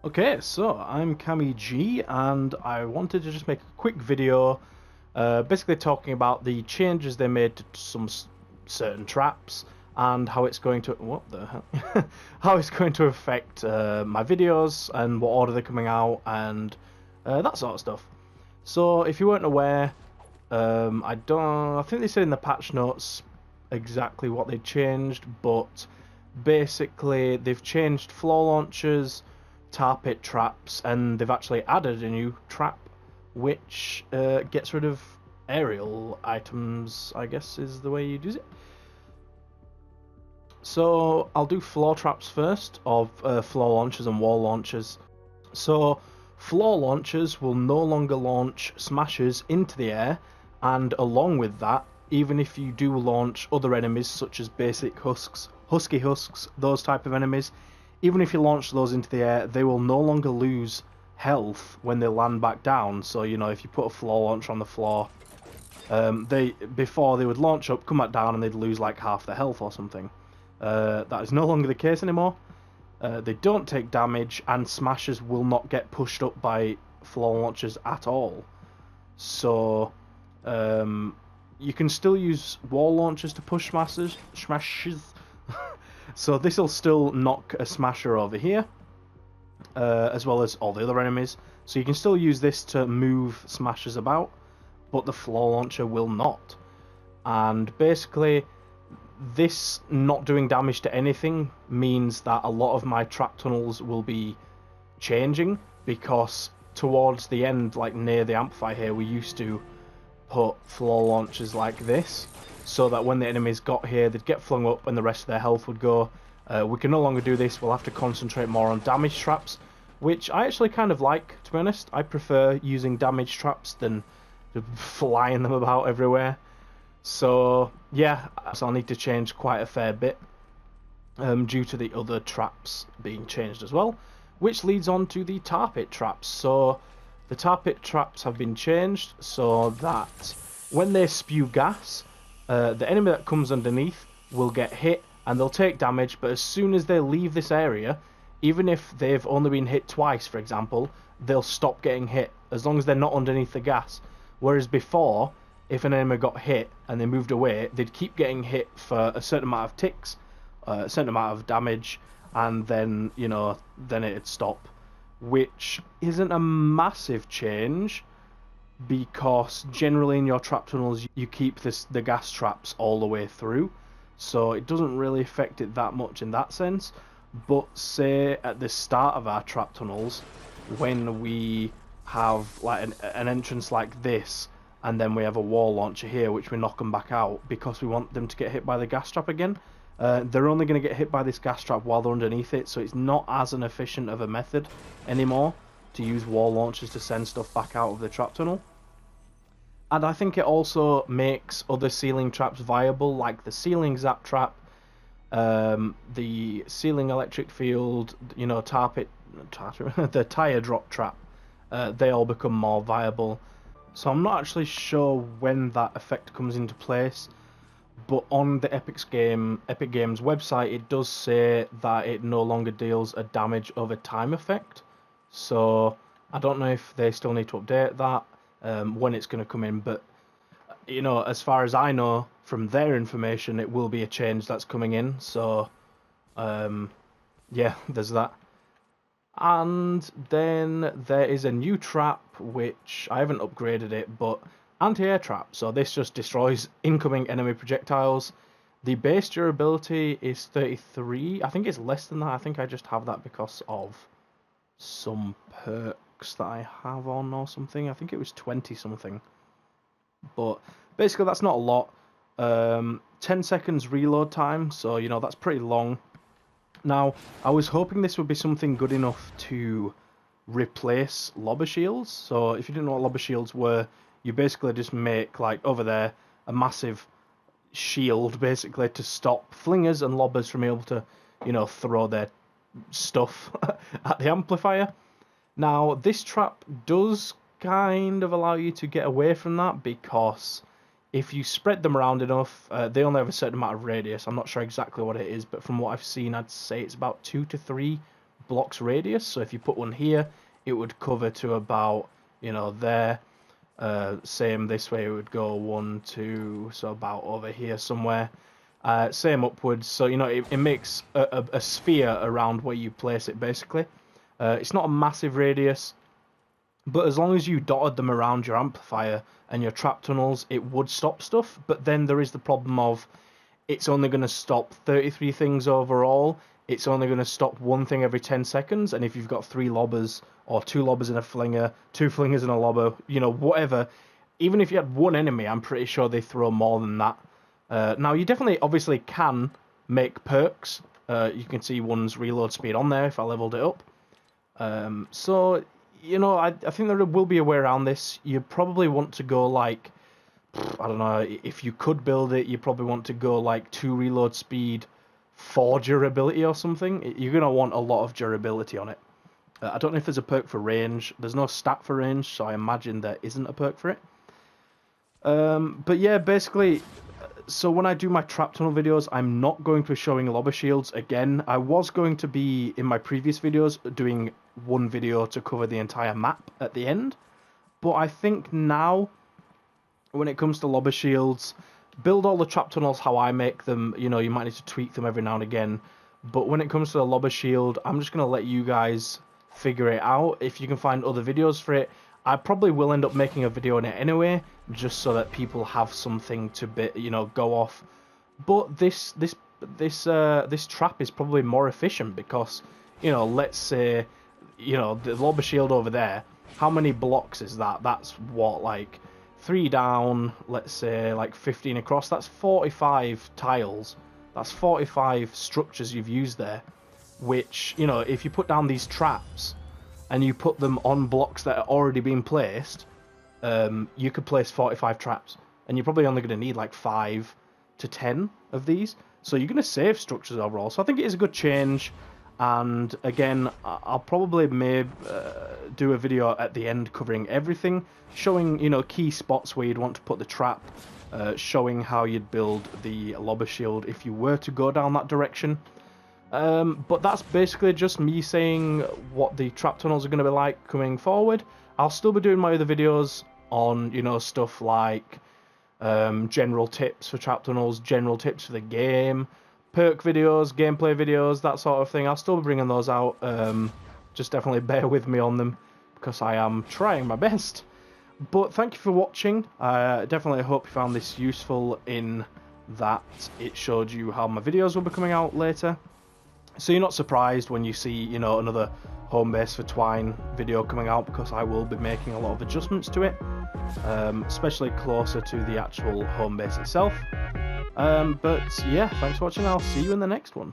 Okay, so I'm CammyG and I wanted to just make a quick video basically talking about the changes they made to some certain traps and how it's going to what the hell how it's going to affect my videos and what order they're coming out and that sort of stuff. So if you weren't aware, I think they said in the patch notes exactly what they changed, but basically they've changed floor launchers, tar pit traps, and they've actually added a new trap which gets rid of aerial items, I guess is the way you'd use it. So I'll do floor traps first, of floor launchers and wall launchers. So floor launchers will no longer launch smashers into the air, and along with that, even if you do launch other enemies such as basic husks, husky husks, those type of enemies, even if you launch those into the air, they will no longer lose health when they land back down. So, you know, if you put a floor launcher on the floor, before they would launch up, come back down, and they'd lose like half their health or something. That is no longer the case anymore. They don't take damage, and smashers will not get pushed up by floor launchers at all. So, you can still use wall launchers to push smashers. So this will still knock a smasher over here, as well as all the other enemies. So you can still use this to move smashers about, but the floor launcher will not. And basically, this not doing damage to anything means that a lot of my trap tunnels will be changing, because towards the end, like near the amplifier here, we used to put floor launchers like this, so that when the enemies got here, they'd get flung up and the rest of their health would go. We can no longer do this. We'll have to concentrate more on damage traps, which I actually kind of like, to be honest. I prefer using damage traps than flying them about everywhere. So yeah, so I'll need to change quite a fair bit due to the other traps being changed as well, which leads on to the tar pit traps. So the tar pit traps have been changed so that when they spew gas, the enemy that comes underneath will get hit and they'll take damage, but as soon as they leave this area, even if they've only been hit twice, for example, they'll stop getting hit as long as they're not underneath the gas. Whereas before, if an enemy got hit and they moved away, they'd keep getting hit for a certain amount of ticks, a certain amount of damage, and then, you know, then it'd stop, which isn't a massive change, because generally in your trap tunnels you keep the gas traps all the way through, so it doesn't really affect it that much in that sense. But say at the start of our trap tunnels, when we have like an entrance like this, and then we have a wall launcher here which we knock them back out because we want them to get hit by the gas trap again, they're only going to get hit by this gas trap while they're underneath it, so it's not as an efficient of a method anymore to use wall launchers to send stuff back out of the trap tunnel. And I think it also makes other ceiling traps viable, like the ceiling zap trap, the ceiling electric field, you know, the tire drop trap. They all become more viable. So I'm not actually sure when that effect comes into place, but on the Epic Games website it does say that it no longer deals a damage over time effect. So I don't know if they still need to update that, when it's going to come in, but you know, as far as I know from their information, it will be a change that's coming in. So yeah, there's that. And then there is a new trap which I haven't upgraded it, but anti-air trap. So this just destroys incoming enemy projectiles. The base durability is 33. I think it's less than that. I think I just have that because of some perks that I have on or something. I think it was 20 something. But basically that's not a lot. 10 seconds reload time, so you know, that's pretty long. Now, I was hoping this would be something good enough to replace lobber shields. So if you didn't know what lobber shields were, you basically just make, like over there, a massive shield basically to stop flingers and lobbers from being able to, you know, throw their stuff at the amplifier. Now, this trap does kind of allow you to get away from that, because if you spread them around enough, they only have a certain amount of radius. I'm not sure exactly what it is, but from what I've seen, I'd say it's about 2 to 3 blocks radius. So if you put one here, it would cover to about, you know, there. Same this way, it would go 1, 2, so about over here somewhere. Same upwards, so you know it makes a sphere around where you place it basically. It's not a massive radius, but as long as you dotted them around your amplifier and your trap tunnels, it would stop stuff. But then there is the problem of it's only going to stop 33 things overall. It's only going to stop one thing every 10 seconds, and if you've got 3 lobbers, or 2 lobbers and a flinger, 2 flingers and a lobber, you know, whatever, even if you had one enemy, I'm pretty sure they throw more than that. Now, you definitely, obviously, can make perks. You can see one's reload speed on there if I leveled it up. So, you know, I think there will be a way around this. You probably want to go, like, I don't know, if you could build it, you probably want to go, like, 2 reload speed, 4 durability or something. You're going to want a lot of durability on it. I don't know if there's a perk for range. There's no stat for range, so I imagine there isn't a perk for it. But yeah, basically, so when I do my trap tunnel videos, I'm not going to be showing lobber shields again. I was going to be, in my previous videos, doing one video to cover the entire map at the end. But I think now, when it comes to lobber shields, build all the trap tunnels how I make them. You know, you might need to tweak them every now and again. But when it comes to the lobber shield, I'm just going to let you guys figure it out. If you can find other videos for it, I probably will end up making a video on it anyway, just so that people have something to go off. But this trap is probably more efficient because, you know, let's say, you know, the lobber shield over there, how many blocks is that? That's what, like 3 down, let's say like 15 across. That's 45 tiles. That's 45 structures you've used there, which, you know, if you put down these traps and you put them on blocks that are already being placed, you could place 45 traps, and you're probably only going to need like 5 to 10 of these, so you're going to save structures overall. So I think it is a good change, and again, I'll probably do a video at the end covering everything, showing, you know, key spots where you'd want to put the trap, showing how you'd build the lobber shield if you were to go down that direction. But that's basically just me saying what the trap tunnels are going to be like coming forward. I'll still be doing my other videos on, you know, stuff like general tips for trap tunnels, general tips for the game, perk videos, gameplay videos, that sort of thing. I'll still be bringing those out. Just definitely bear with me on them because I am trying my best. But thank you for watching. I definitely hope you found this useful in that it showed you how my videos will be coming out later. So you're not surprised when you see, you know, another home base for Twine video coming out, because I will be making a lot of adjustments to it, especially closer to the actual home base itself. But yeah, thanks for watching. I'll see you in the next one.